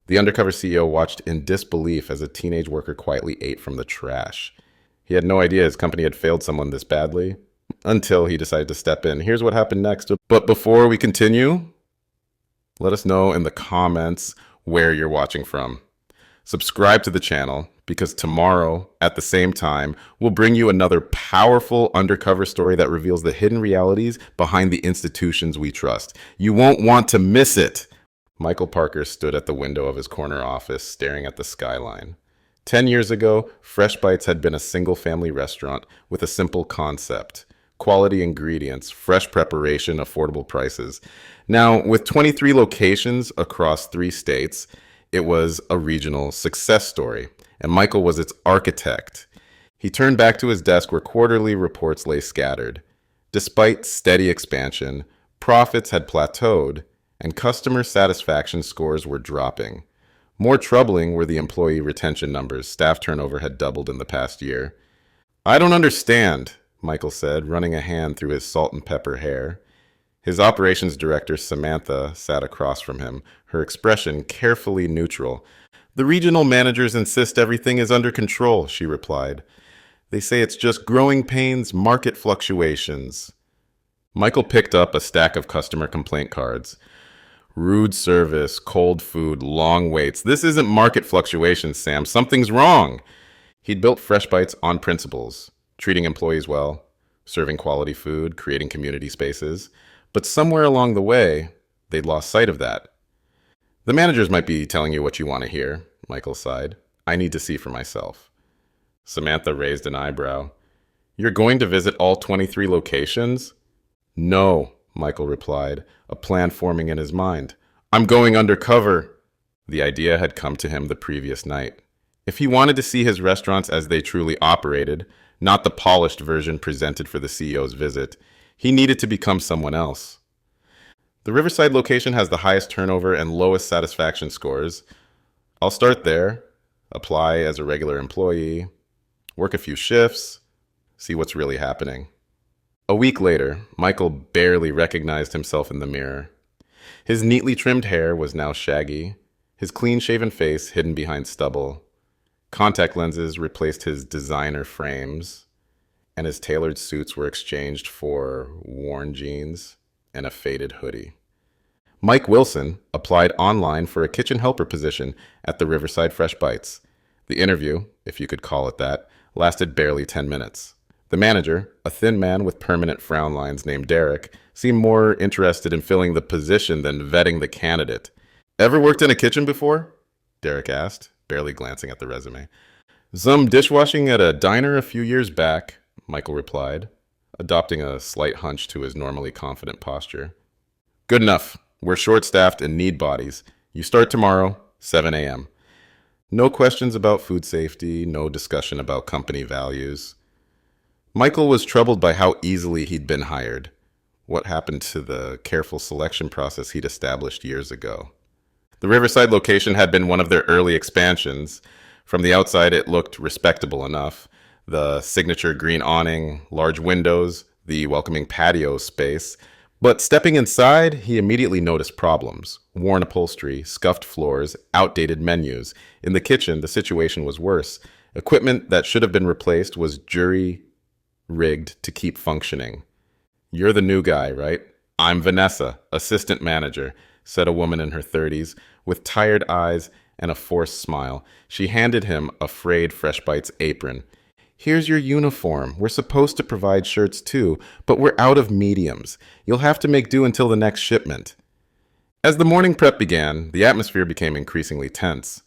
The Undercover CEO watched in disbelief as a teenage worker quietly ate from the trash. He had no idea his company had failed someone this badly until he decided to step in. Here's what happened next. But before we continue, let us know in the comments where you're watching from. Subscribe to the channel because tomorrow at the same time, we'll bring you another powerful undercover story that reveals the hidden realities behind the institutions we trust. You won't want to miss it. Michael Parker stood at the window of his corner office staring at the skyline. 10 years ago, Fresh Bites had been a single-family restaurant with a simple concept: quality ingredients, fresh preparation, affordable prices. Now, with 23 locations across 3 states, it was a regional success story, and Michael was its architect. He turned back to his desk where quarterly reports lay scattered. Despite steady expansion, profits had plateaued, and customer satisfaction scores were dropping. More troubling were the employee retention numbers. Staff turnover had doubled in the past year. "I don't understand," Michael said, running a hand through his salt and pepper hair. His operations director, Samantha, sat across from him, her expression carefully neutral. "The regional managers insist everything is under control," she replied. "They say it's just growing pains, market fluctuations." Michael picked up a stack of customer complaint cards. "Rude service, cold food, long waits. This isn't market fluctuations, Sam. Something's wrong." He'd built Fresh Bites on principles: treating employees well, serving quality food, creating community spaces. But somewhere along the way, they'd lost sight of that. "The managers might be telling you what you want to hear," Michael sighed. "I need to see for myself." Samantha raised an eyebrow. "You're going to visit all 23 locations?" "No," Michael replied, a plan forming in his mind. "I'm going undercover." The idea had come to him the previous night. If he wanted to see his restaurants as they truly operated, not the polished version presented for the CEO's visit, he needed to become someone else. The Riverside location has the highest turnover and lowest satisfaction scores. I'll start there, apply as a regular employee, work a few shifts, see what's really happening. A week later, Michael barely recognized himself in the mirror. His neatly trimmed hair was now shaggy, his clean-shaven face hidden behind stubble. Contact lenses replaced his designer frames, and his tailored suits were exchanged for worn jeans and a faded hoodie. Mike Wilson applied online for a kitchen helper position at the Riverside Fresh Bites. The interview, if you could call it that, lasted barely 10 minutes. The manager, a thin man with permanent frown lines named Derek, seemed more interested in filling the position than vetting the candidate. "Ever worked in a kitchen before?" Derek asked, barely glancing at the resume. "Some dishwashing at a diner a few years back," Michael replied, adopting a slight hunch to his normally confident posture. "Good enough. We're short-staffed and need bodies. You start tomorrow, 7 a.m. No questions about food safety, no discussion about company values." Michael was troubled by how easily he'd been hired. What happened to the careful selection process he'd established years ago? The Riverside location had been one of their early expansions. From the outside, it looked respectable enough. The signature green awning, large windows, the welcoming patio space. But stepping inside, he immediately noticed problems: worn upholstery, scuffed floors, outdated menus. In the kitchen, the situation was worse. Equipment that should have been replaced was jury-rigged to keep functioning. "You're the new guy, right?" "I'm Vanessa, assistant manager," said a woman in her 30s, with tired eyes and a forced smile. She handed him a frayed Fresh Bites apron. "Here's your uniform. We're supposed to provide shirts too, but we're out of mediums. You'll have to make do until the next shipment." As the morning prep began, the atmosphere became increasingly tense.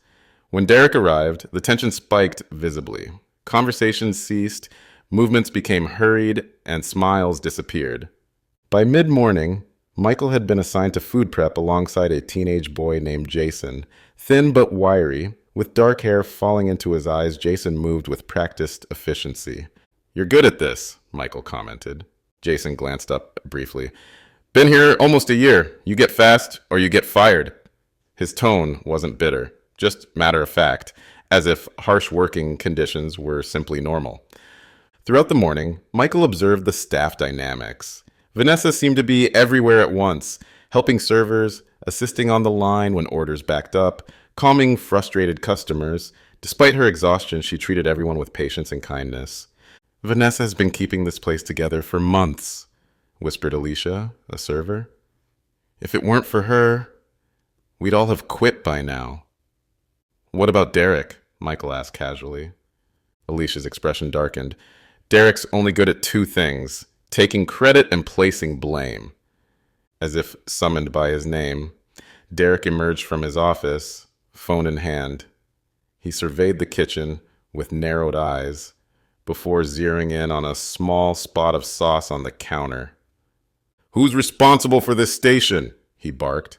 When Derek arrived, the tension spiked visibly. Conversations ceased, movements became hurried, and smiles disappeared. By mid-morning, Michael had been assigned to food prep alongside a teenage boy named Jason. Thin but wiry, with dark hair falling into his eyes, Jason moved with practiced efficiency. "You're good at this," Michael commented. Jason glanced up briefly. "Been here almost a year. You get fast or you get fired." His tone wasn't bitter, just matter of fact, as if harsh working conditions were simply normal. Throughout the morning, Michael observed the staff dynamics. Vanessa seemed to be everywhere at once, helping servers, assisting on the line when orders backed up, calming frustrated customers. Despite her exhaustion, she treated everyone with patience and kindness. Vanessa has been keeping this place together for months, whispered Alicia, a server. If it weren't for her, we'd all have quit by now. What about Derek? Michael asked casually. Alicia's expression darkened. Derek's only good at two things, taking credit and placing blame. As if summoned by his name, Derek emerged from his office, phone in hand. He surveyed the kitchen with narrowed eyes before zeroing in on a small spot of sauce on the counter. Who's responsible for this station? He barked.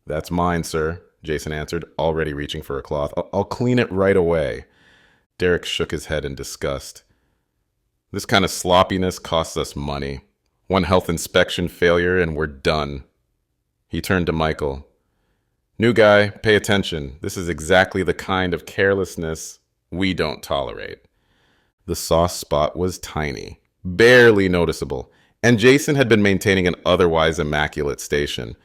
That's mine, sir, Jason answered, already reaching for a cloth. I'll clean it right away. Derek shook his head in disgust. This kind of sloppiness costs us money. One health inspection failure and we're done. He turned to Michael. New guy, pay attention. This is exactly the kind of carelessness we don't tolerate. The sauce spot was tiny, barely noticeable, and Jason had been maintaining an otherwise immaculate station.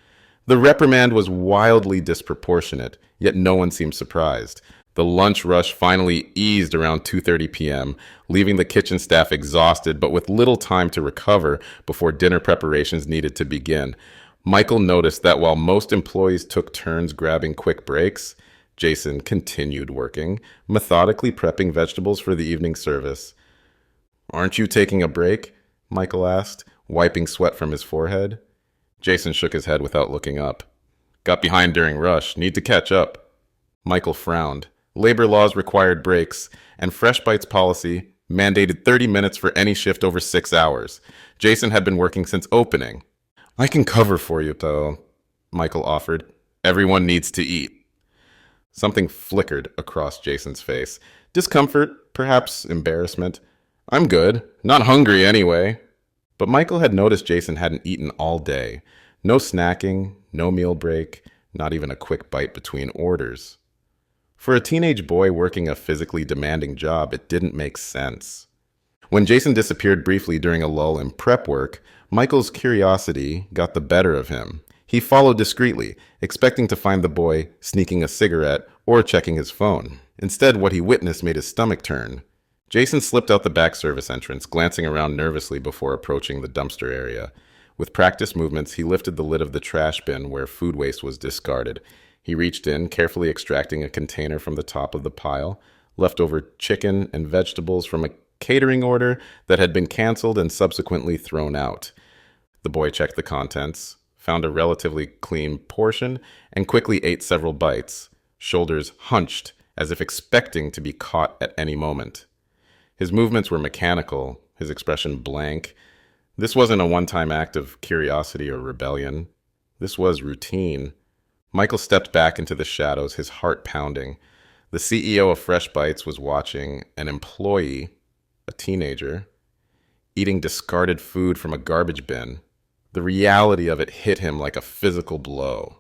The reprimand was wildly disproportionate, yet no one seemed surprised. The lunch rush finally eased around 2:30 p.m., leaving the kitchen staff exhausted but with little time to recover before dinner preparations needed to begin. Michael noticed that while most employees took turns grabbing quick breaks, Jason continued working, methodically prepping vegetables for the evening service. Aren't you taking a break? Michael asked, wiping sweat from his forehead. Jason shook his head without looking up. Got behind during rush. Need to catch up. Michael frowned. Labor laws required breaks, and Fresh Bites policy mandated 30 minutes for any shift over 6 hours. Jason had been working since opening. I can cover for you, though, Michael offered. Everyone needs to eat. Something flickered across Jason's face. Discomfort, perhaps embarrassment. I'm good. Not hungry anyway. But Michael had noticed Jason hadn't eaten all day. No snacking, no meal break, not even a quick bite between orders. For a teenage boy working a physically demanding job, it didn't make sense. When Jason disappeared briefly during a lull in prep work, Michael's curiosity got the better of him. He followed discreetly, expecting to find the boy sneaking a cigarette or checking his phone. Instead, what he witnessed made his stomach turn. Jason slipped out the back service entrance, glancing around nervously before approaching the dumpster area. With practiced movements, he lifted the lid of the trash bin where food waste was discarded. He reached in, carefully extracting a container from the top of the pile, leftover chicken and vegetables from a catering order that had been canceled and subsequently thrown out. The boy checked the contents, found a relatively clean portion, and quickly ate several bites, shoulders hunched as if expecting to be caught at any moment. His movements were mechanical, his expression blank. This wasn't a one-time act of curiosity or rebellion. This was routine. Michael stepped back into the shadows, his heart pounding. The CEO of Fresh Bites was watching an employee, a teenager, eating discarded food from a garbage bin. The reality of it hit him like a physical blow.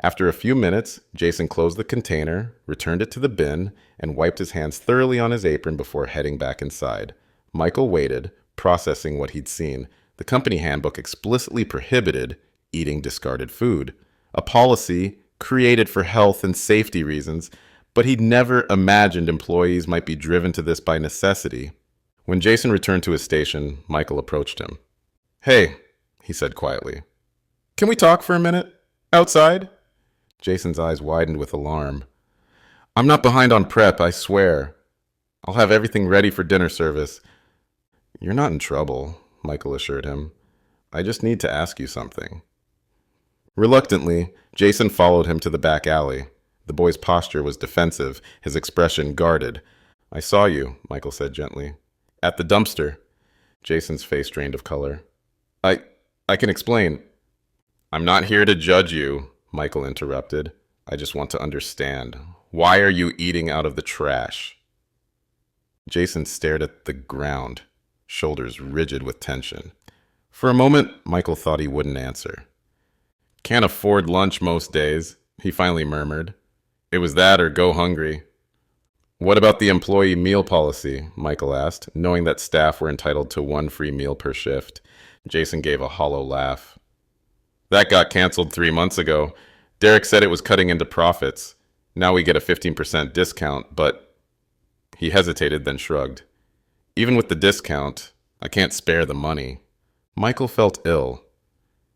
After a few minutes, Jason closed the container, returned it to the bin, and wiped his hands thoroughly on his apron before heading back inside. Michael waited, processing what he'd seen. The company handbook explicitly prohibited eating discarded food, a policy created for health and safety reasons, but he'd never imagined employees might be driven to this by necessity. When Jason returned to his station, Michael approached him. Hey, he said quietly. Can we talk for a minute? Outside? Jason's eyes widened with alarm. I'm not behind on prep, I swear. I'll have everything ready for dinner service. You're not in trouble, Michael assured him. I just need to ask you something. Reluctantly, Jason followed him to the back alley. The boy's posture was defensive, his expression guarded. I saw you, Michael said gently. At the dumpster. Jason's face drained of color. I can explain. I'm not here to judge you, Michael interrupted. I just want to understand. Why are you eating out of the trash? Jason stared at the ground, shoulders rigid with tension. For a moment, Michael thought he wouldn't answer. Can't afford lunch most days, he finally murmured. It was that or go hungry. What about the employee meal policy? Michael asked, knowing that staff were entitled to one free meal per shift. Jason gave a hollow laugh. That got canceled 3 months ago. Derek said it was cutting into profits. Now we get a 15% discount, but he hesitated, then shrugged. Even with the discount, I can't spare the money. Michael felt ill.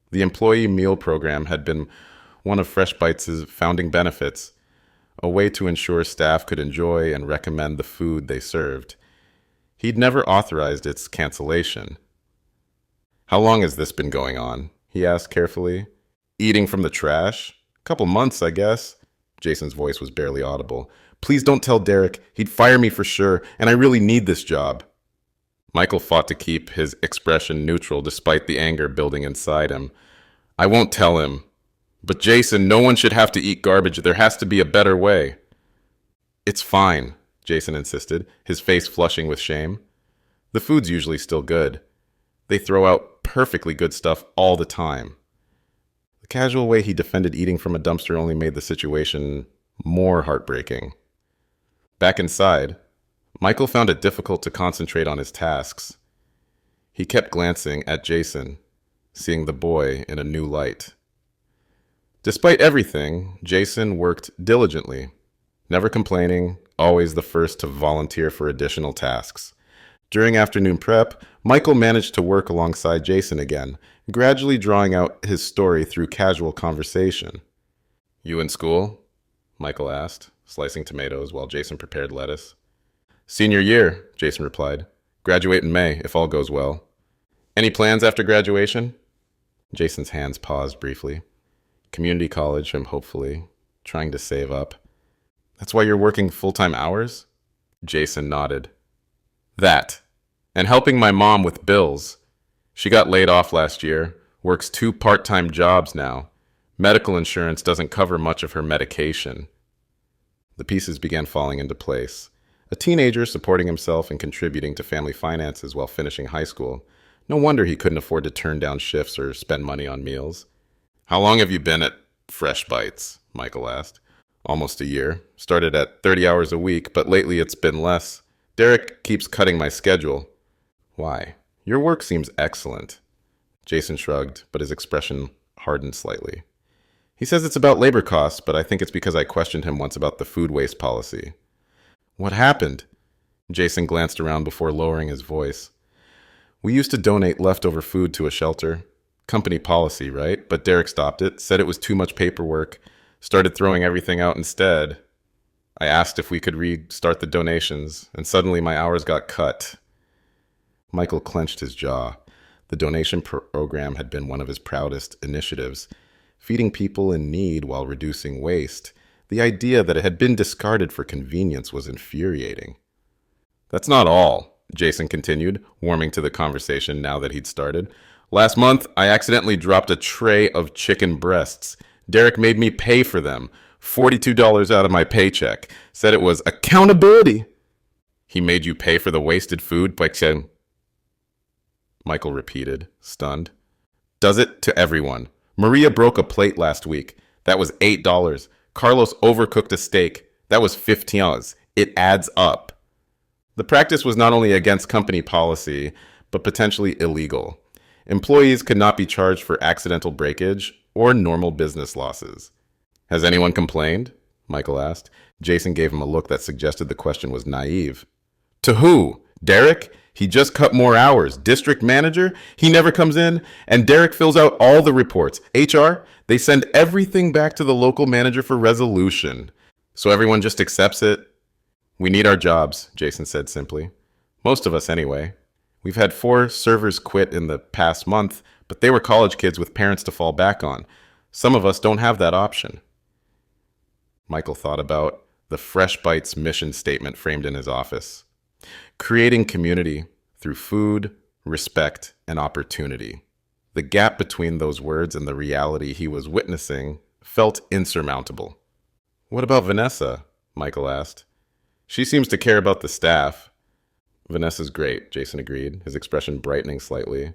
The employee meal program had been one of Fresh Bites' founding benefits, a way to ensure staff could enjoy and recommend the food they served. He'd never authorized its cancellation. How long has this been going on? He asked carefully. Eating from the trash? A couple months, I guess. Jason's voice was barely audible. Please don't tell Derek. He'd fire me for sure, and I really need this job. Michael fought to keep his expression neutral despite the anger building inside him. I won't tell him. But Jason, no one should have to eat garbage. There has to be a better way. It's fine, Jason insisted, his face flushing with shame. The food's usually still good. They throw out perfectly good stuff all the time. The casual way he defended eating from a dumpster only made the situation more heartbreaking. Back inside, Michael found it difficult to concentrate on his tasks. He kept glancing at Jason, seeing the boy in a new light. Despite everything, Jason worked diligently, never complaining, always the first to volunteer for additional tasks. During afternoon prep, Michael managed to work alongside Jason again, gradually drawing out his story through casual conversation. You in school? Michael asked, slicing tomatoes while Jason prepared lettuce. Senior year, Jason replied. Graduate in May, if all goes well. Any plans after graduation? Jason's hands paused briefly. Community college, I'm hopefully trying to save up. That's why you're working full-time hours? Jason nodded. That, and helping my mom with bills. She got laid off last year, works 2 part-time jobs now. Medical insurance doesn't cover much of her medication. The pieces began falling into place. A teenager supporting himself and contributing to family finances while finishing high school. No wonder he couldn't afford to turn down shifts or spend money on meals. How long have you been at Fresh Bites? Michael asked. Almost a year. Started at 30 hours a week, but lately it's been less. Derek keeps cutting my schedule. Why? Your work seems excellent. Jason shrugged, but his expression hardened slightly. He says it's about labor costs, but I think it's because I questioned him once about the food waste policy. What happened? Jason glanced around before lowering his voice. We used to donate leftover food to a shelter. Company policy, right? But Derek stopped it, said it was too much paperwork, started throwing everything out instead. I asked if we could restart the donations, and suddenly my hours got cut. Michael clenched his jaw. The donation program had been one of his proudest initiatives, feeding people in need while reducing waste. The idea that it had been discarded for convenience was infuriating. That's not all, Jason continued, warming to the conversation now that he'd started. Last month, I accidentally dropped a tray of chicken breasts. Derek made me pay for them, $42 out of my paycheck. Said it was accountability. He made you pay for the wasted food? Michael repeated, stunned. Does it to everyone. Maria broke a plate last week. That was $8. Carlos overcooked a steak. That was $15. It adds up. The practice was not only against company policy, but potentially illegal. Employees could not be charged for accidental breakage or normal business losses. Has anyone complained? Michael asked. Jason gave him a look that suggested the question was naive. To who? Derek? He just cut more hours. District manager? He never comes in. And Derek fills out all the reports. HR? They send everything back to the local manager for resolution. So everyone just accepts it? We need our jobs, Jason said simply. Most of us anyway. We've had 4 servers quit in the past month, but they were college kids with parents to fall back on. Some of us don't have that option. Michael thought about the Fresh Bites mission statement framed in his office. Creating community through food, respect, and opportunity. The gap between those words and the reality he was witnessing felt insurmountable. What about Vanessa? Michael asked. She seems to care about the staff. Vanessa's great, Jason agreed, his expression brightening slightly.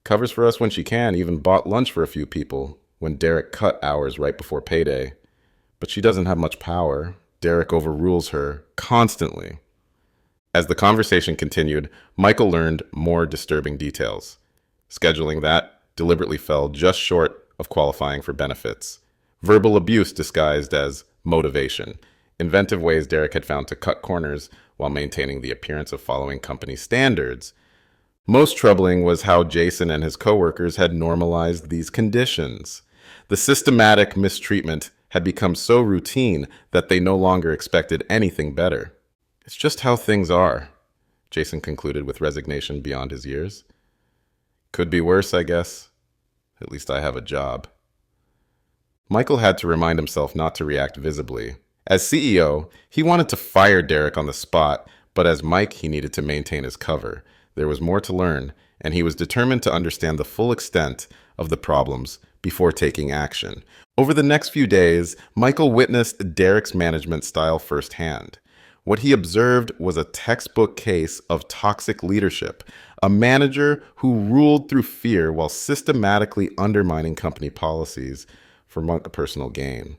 Covers for us when she can, even bought lunch for a few people when Derek cut hours right before payday. But she doesn't have much power. Derek overrules her constantly. As the conversation continued, Michael learned more disturbing details. Scheduling that deliberately fell just short of qualifying for benefits. Verbal abuse disguised as Motivation. Inventive ways Derek had found to cut corners while maintaining the appearance of following company standards. Most troubling was how Jason and his coworkers had normalized these conditions. The systematic mistreatment had become so routine that they no longer expected anything better. It's just how things are, Jason concluded with resignation beyond his years. Could be worse, I guess. At least I have a job. Michael had to remind himself not to react visibly. As CEO, he wanted to fire Derek on the spot, but as Mike, he needed to maintain his cover. There was more to learn, and he was determined to understand the full extent of the problems before taking action. Over the next few days, Michael witnessed Derek's management style firsthand. What he observed was a textbook case of toxic leadership, a manager who ruled through fear while systematically undermining company policies for personal gain.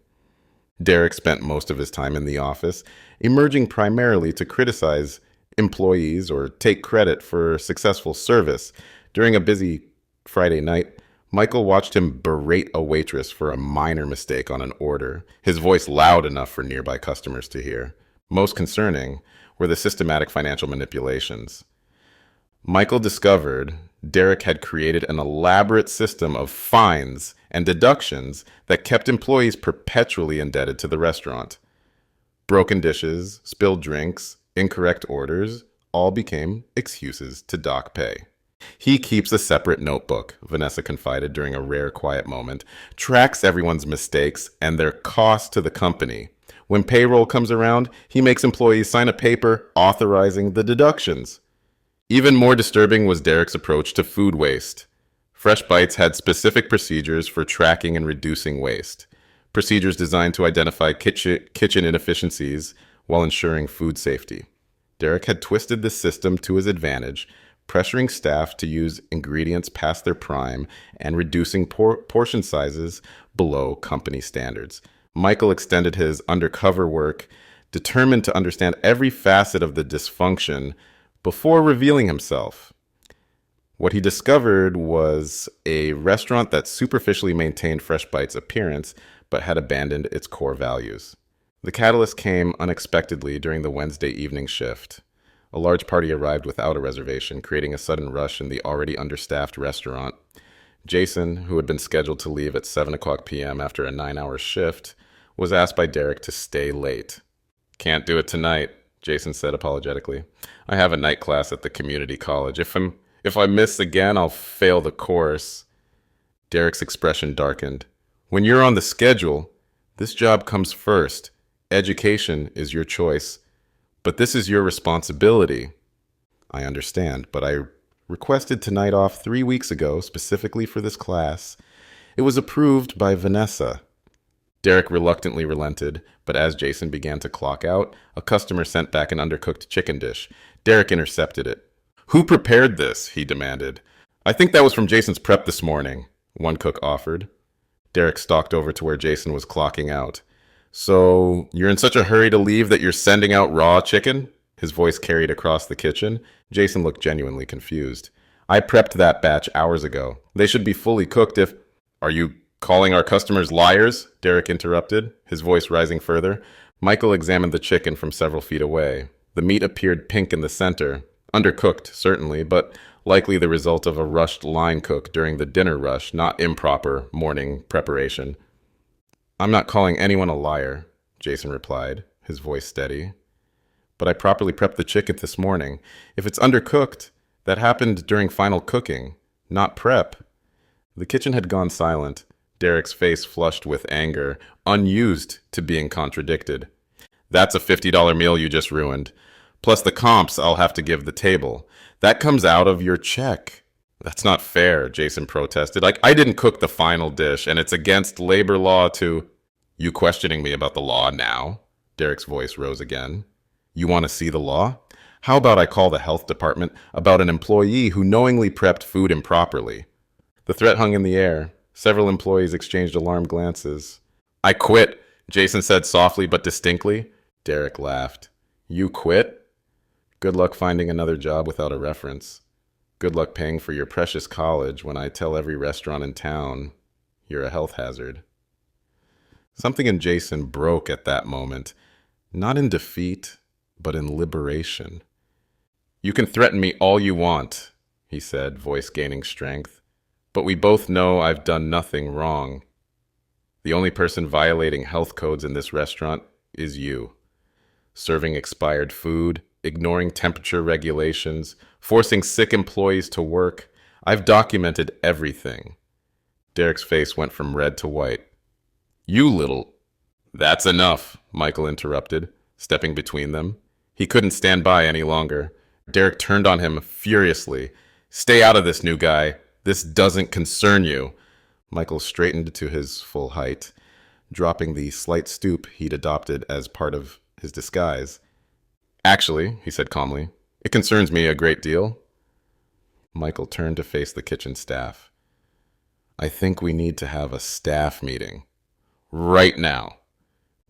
Derek spent most of his time in the office, emerging primarily to criticize employees or take credit for successful service. During a busy Friday night, Michael watched him berate a waitress for a minor mistake on an order, his voice loud enough for nearby customers to hear. Most concerning were the systematic financial manipulations. Michael discovered Derek had created an elaborate system of fines and deductions that kept employees perpetually indebted to the restaurant. Broken dishes, spilled drinks, incorrect orders all became excuses to dock pay. He keeps a separate notebook, Vanessa confided during a rare quiet moment, tracks everyone's mistakes and their cost to the company. When payroll comes around, he makes employees sign a paper authorizing the deductions. Even more disturbing was Derek's approach to food waste. Fresh Bites had specific procedures for tracking and reducing waste, procedures designed to identify kitchen inefficiencies while ensuring food safety. Derek had twisted the system to his advantage, pressuring staff to use ingredients past their prime and reducing portion sizes below company standards. Michael extended his undercover work, determined to understand every facet of the dysfunction before revealing himself. What he discovered was a restaurant that superficially maintained Fresh Bites' appearance but had abandoned its core values. The catalyst came unexpectedly during the Wednesday evening shift. A large party arrived without a reservation, creating a sudden rush in the already understaffed restaurant. Jason, who had been scheduled to leave at 7:00 p.m. after a 9-hour shift, was asked by Derek to stay late. "Can't do it tonight," Jason said apologetically. "I have a night class at the community college. If I miss again, I'll fail the course." Derek's expression darkened. "When you're on the schedule, this job comes first. Education is your choice. But this is your responsibility." "I understand, but I requested tonight off 3 weeks ago specifically for this class. It was approved by Vanessa." Derek reluctantly relented, but as Jason began to clock out, a customer sent back an undercooked chicken dish. Derek intercepted it. "Who prepared this?" he demanded. "I think that was from Jason's prep this morning," one cook offered. Derek stalked over to where Jason was clocking out. "So, you're in such a hurry to leave that you're sending out raw chicken?" His voice carried across the kitchen. Jason looked genuinely confused. "I prepped that batch hours ago. They should be fully cooked if—" "Are you calling our customers liars?" Derek interrupted, his voice rising further. Michael examined the chicken from several feet away. The meat appeared pink in the center. Undercooked, certainly, but likely the result of a rushed line cook during the dinner rush, not improper morning preparation. "I'm not calling anyone a liar," Jason replied, his voice steady. "But I properly prepped the chicken this morning. If it's undercooked, that happened during final cooking, not prep." The kitchen had gone silent, Derek's face flushed with anger, unused to being contradicted. "That's a $50 meal you just ruined. Plus the comps I'll have to give the table. That comes out of your check." "That's not fair," Jason protested. "I didn't cook the final dish, and it's against labor law to—" "You questioning me about the law now?" Derek's voice rose again. "You want to see the law? How about I call the health department about an employee who knowingly prepped food improperly?" The threat hung in the air. Several employees exchanged alarmed glances. "I quit," Jason said softly but distinctly. Derek laughed. "You quit? Good luck finding another job without a reference. Good luck paying for your precious college when I tell every restaurant in town you're a health hazard." Something in Jason broke at that moment, not in defeat, but in liberation. "You can threaten me all you want," he said, voice gaining strength, "but we both know I've done nothing wrong. The only person violating health codes in this restaurant is you. Serving expired food, ignoring temperature regulations, forcing sick employees to work. I've documented everything." Derek's face went from red to white. "You little—" "That's enough," Michael interrupted, stepping between them. He couldn't stand by any longer. Derek turned on him furiously. "Stay out of this, new guy. This doesn't concern you." Michael straightened to his full height, dropping the slight stoop he'd adopted as part of his disguise. "Actually," he said calmly, "it concerns me a great deal." Michael turned to face the kitchen staff. "I think we need to have a staff meeting. Right now."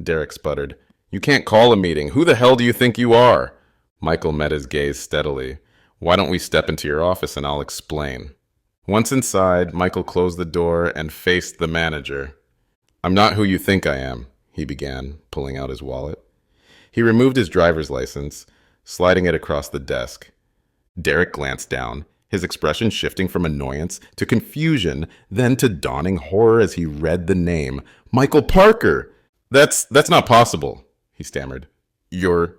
Derek sputtered. "You can't call a meeting. Who the hell do you think you are?" Michael met his gaze steadily. "Why don't we step into your office and I'll explain." Once inside, Michael closed the door and faced the manager. "I'm not who you think I am," he began, pulling out his wallet. He removed his driver's license, sliding it across the desk. Derek glanced down, his expression shifting from annoyance to confusion, then to dawning horror as he read the name. "Michael Parker! That's not possible," he stammered. "You're—"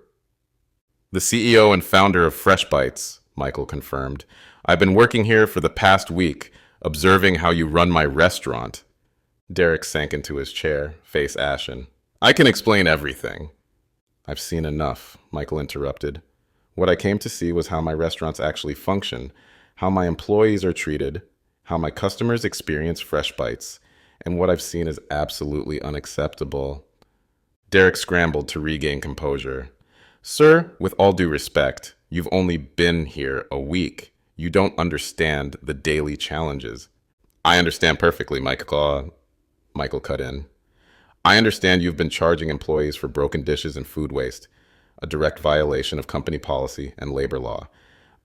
"The CEO and founder of Fresh Bites," Michael confirmed. "I've been working here for the past week, observing how you run my restaurant." Derek sank into his chair, face ashen. "I can explain everything." "I've seen enough," Michael interrupted. "What I came to see was how my restaurants actually function, how my employees are treated, how my customers experience Fresh Bites, and what I've seen is absolutely unacceptable." Derek scrambled to regain composure. "Sir, with all due respect, you've only been here a week. You don't understand the daily challenges." "I understand perfectly, Michael cut in. "I understand you've been charging employees for broken dishes and food waste, a direct violation of company policy and labor law.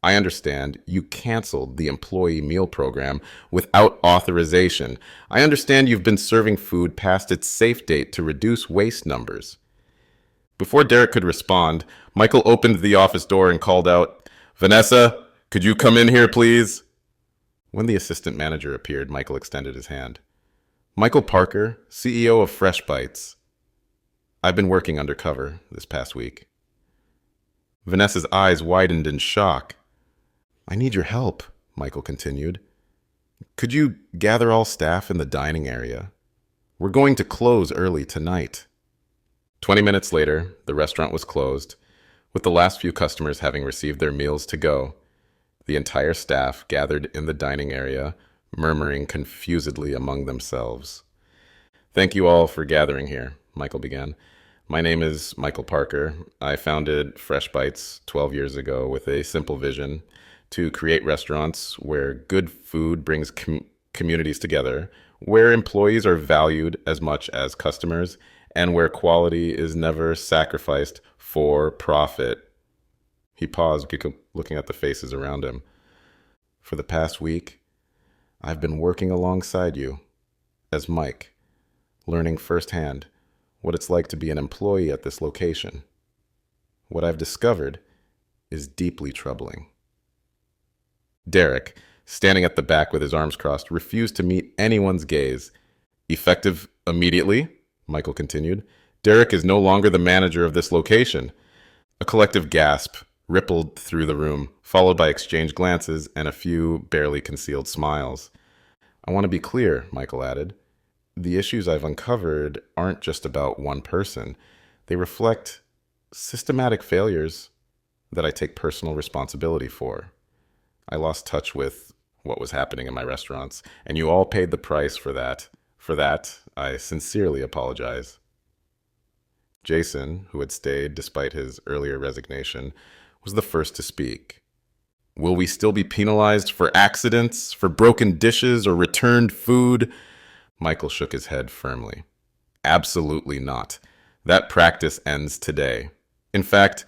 I understand you canceled the employee meal program without authorization. I understand you've been serving food past its safe date to reduce waste numbers." Before Derek could respond, Michael opened the office door and called out, "Vanessa, could you come in here, please?" When the assistant manager appeared, Michael extended his hand. "Michael Parker, CEO of Fresh Bites. I've been working undercover this past week." Vanessa's eyes widened in shock. "I need your help," Michael continued. "Could you gather all staff in the dining area? We're going to close early tonight." 20 minutes later, the restaurant was closed, with the last few customers having received their meals to go. The entire staff gathered in the dining area, murmuring confusedly among themselves. "Thank you all for gathering here," Michael began. "My name is Michael Parker. I founded Fresh Bites 12 years ago with a simple vision to create restaurants where good food brings communities together, where employees are valued as much as customers, and where quality is never sacrificed for profit." He paused, looking at the faces around him. "For the past week, I've been working alongside you as Mike, learning firsthand what it's like to be an employee at this location. What I've discovered is deeply troubling." Derek, standing at the back with his arms crossed, refused to meet anyone's gaze. "Effective immediately," Michael continued, "Derek is no longer the manager of this location." A collective gasp rippled through the room, followed by exchanged glances and a few barely concealed smiles. "I want to be clear," Michael added. "The issues I've uncovered aren't just about one person. They reflect systematic failures that I take personal responsibility for. I lost touch with what was happening in my restaurants, and you all paid the price for that. For that, I sincerely apologize." Jason, who had stayed despite his earlier resignation, was the first to speak. "Will we still be penalized for accidents, for broken dishes, or returned food?" Michael shook his head firmly. "Absolutely not. That practice ends today. In fact,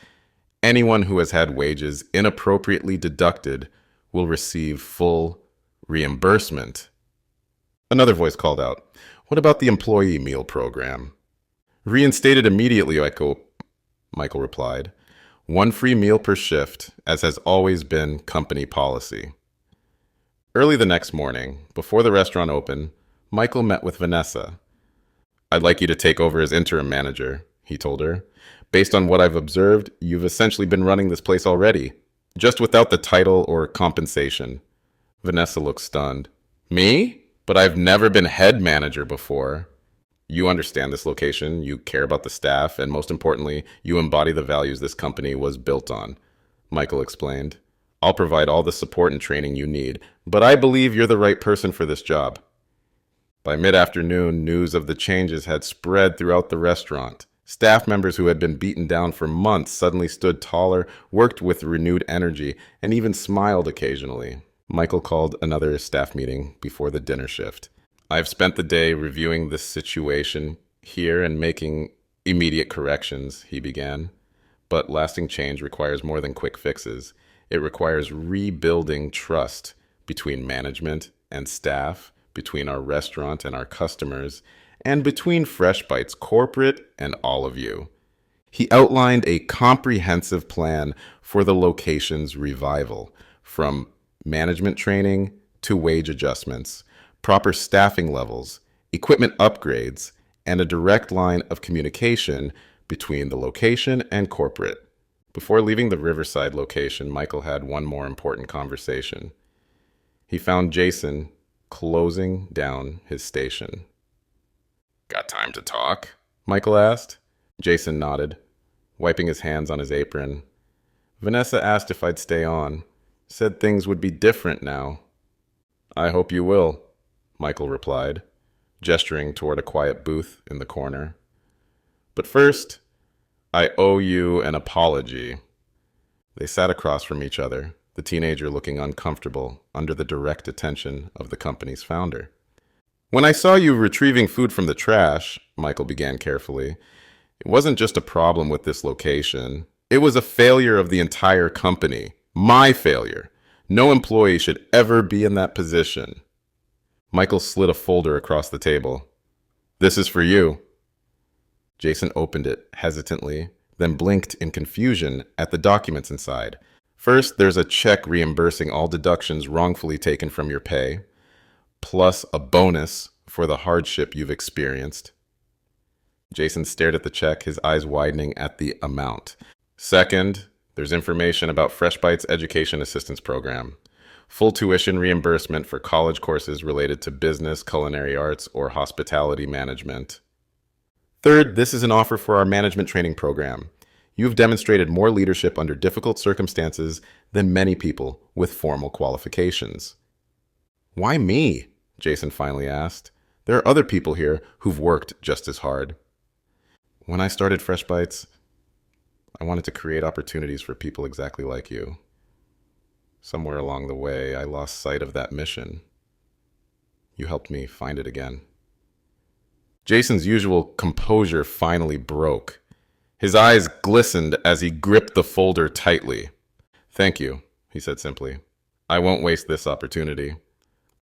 anyone who has had wages inappropriately deducted will receive full reimbursement." Another voice called out, What about the employee meal program? Reinstated immediately, Michael replied. One free meal per shift, as has always been company policy. Early the next morning, before the restaurant opened, Michael met with Vanessa. I'd like you to take over as interim manager, he told her. Based on what I've observed, you've essentially been running this place already, just without the title or compensation. Vanessa looked stunned. Me? But I've never been head manager before. You understand this location, you care about the staff, and most importantly, you embody the values this company was built on, Michael explained. I'll provide all the support and training you need, but I believe you're the right person for this job. By mid-afternoon, news of the changes had spread throughout the restaurant. Staff members who had been beaten down for months suddenly stood taller, worked with renewed energy, and even smiled occasionally. Michael called another staff meeting before the dinner shift. I've spent the day reviewing this situation here and making immediate corrections, he began. But lasting change requires more than quick fixes. It requires rebuilding trust between management and staff, between our restaurant and our customers, and between Fresh Bites corporate and all of you. He outlined a comprehensive plan for the location's revival, from management training to wage adjustments, proper staffing levels, equipment upgrades, and a direct line of communication between the location and corporate. Before leaving the Riverside location, Michael had one more important conversation. He found Jason closing down his station. Got time to talk? Michael asked. Jason nodded, wiping his hands on his apron. Vanessa asked if I'd stay on. Said things would be different now. I hope you will, Michael replied, gesturing toward a quiet booth in the corner. But first, I owe you an apology. They sat across from each other, the teenager looking uncomfortable under the direct attention of the company's founder. When I saw you retrieving food from the trash, Michael began carefully, it wasn't just a problem with this location. It was a failure of the entire company. My failure. No employee should ever be in that position. Michael slid a folder across the table. This is for you. Jason opened it hesitantly, then blinked in confusion at the documents inside. First, there's a check reimbursing all deductions wrongfully taken from your pay, plus a bonus for the hardship you've experienced. Jason stared at the check, his eyes widening at the amount. Second, there's information about Fresh Bites Education Assistance Program. Full tuition reimbursement for college courses related to business, culinary arts, or hospitality management. Third, this is an offer for our management training program. You've demonstrated more leadership under difficult circumstances than many people with formal qualifications. Why me? Jason finally asked. There are other people here who've worked just as hard. When I started Fresh Bites, I wanted to create opportunities for people exactly like you. Somewhere along the way, I lost sight of that mission. You helped me find it again. Jason's usual composure finally broke. His eyes glistened as he gripped the folder tightly. Thank you, he said simply. I won't waste this opportunity.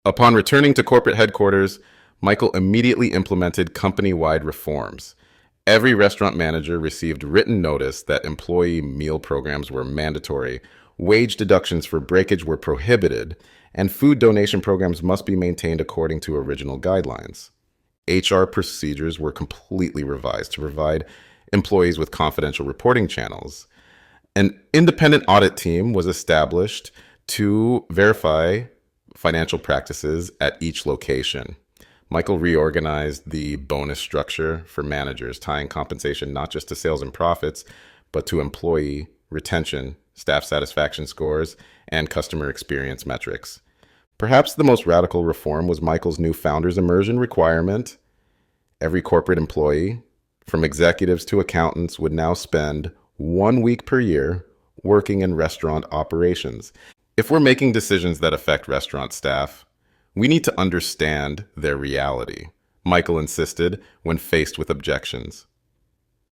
Upon returning to corporate headquarters, Michael immediately implemented company-wide reforms. Every restaurant manager received written notice that employee meal programs were mandatory, wage deductions for breakage were prohibited, and food donation programs must be maintained according to original guidelines. HR procedures were completely revised to provide employees with confidential reporting channels. An independent audit team was established to verify financial practices at each location. Michael reorganized the bonus structure for managers, tying compensation not just to sales and profits, but to employee retention, staff satisfaction scores, and customer experience metrics. Perhaps the most radical reform was Michael's new founder's immersion requirement. Every corporate employee, from executives to accountants, would now spend 1 week per year working in restaurant operations. If we're making decisions that affect restaurant staff, we need to understand their reality, Michael insisted when faced with objections.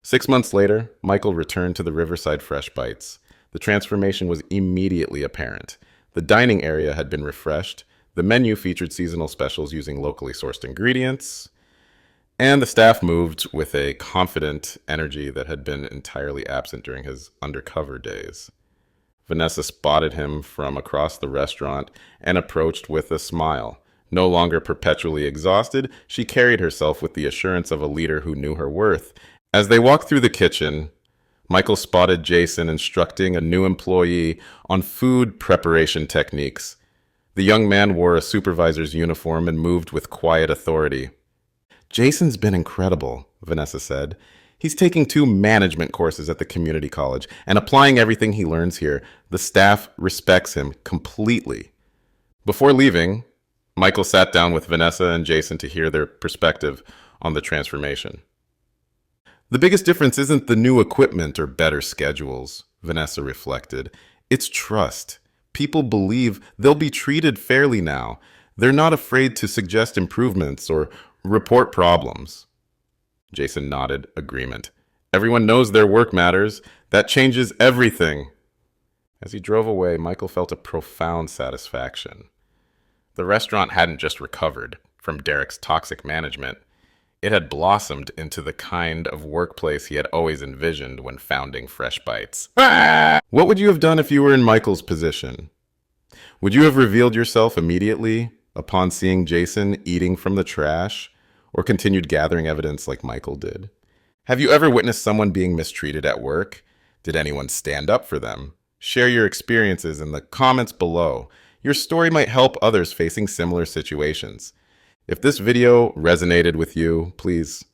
6 months later, Michael returned to the Riverside Fresh Bites. The transformation was immediately apparent. The dining area had been refreshed. The menu featured seasonal specials using locally sourced ingredients. And the staff moved with a confident energy that had been entirely absent during his undercover days. Vanessa spotted him from across the restaurant and approached with a smile. No longer perpetually exhausted, she carried herself with the assurance of a leader who knew her worth. As they walked through the kitchen, Michael spotted Jason instructing a new employee on food preparation techniques. The young man wore a supervisor's uniform and moved with quiet authority. "Jason's been incredible," Vanessa said. "He's taking 2 management courses at the community college and applying everything he learns here. The staff respects him completely." Before leaving, Michael sat down with Vanessa and Jason to hear their perspective on the transformation. "The biggest difference isn't the new equipment or better schedules," Vanessa reflected. "It's trust. People believe they'll be treated fairly now. They're not afraid to suggest improvements or report problems." Jason nodded agreement. "Everyone knows their work matters. That changes everything." As he drove away, Michael felt a profound satisfaction. The restaurant hadn't just recovered from Derek's toxic management. It had blossomed into the kind of workplace he had always envisioned when founding Fresh Bites. What would you have done if you were in Michael's position? Would you have revealed yourself immediately upon seeing Jason eating from the trash, or continued gathering evidence like Michael did? Have you ever witnessed someone being mistreated at work? Did anyone stand up for them? Share your experiences in the comments below. Your story might help others facing similar situations. If this video resonated with you, please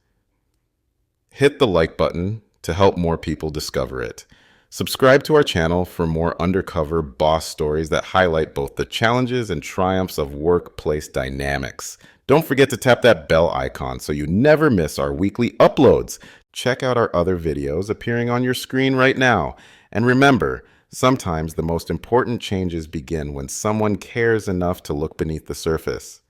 hit the like button to help more people discover it. Subscribe to our channel for more undercover boss stories that highlight both the challenges and triumphs of workplace dynamics. Don't forget to tap that bell icon so you never miss our weekly uploads. Check out our other videos appearing on your screen right now. And remember, sometimes the most important changes begin when someone cares enough to look beneath the surface.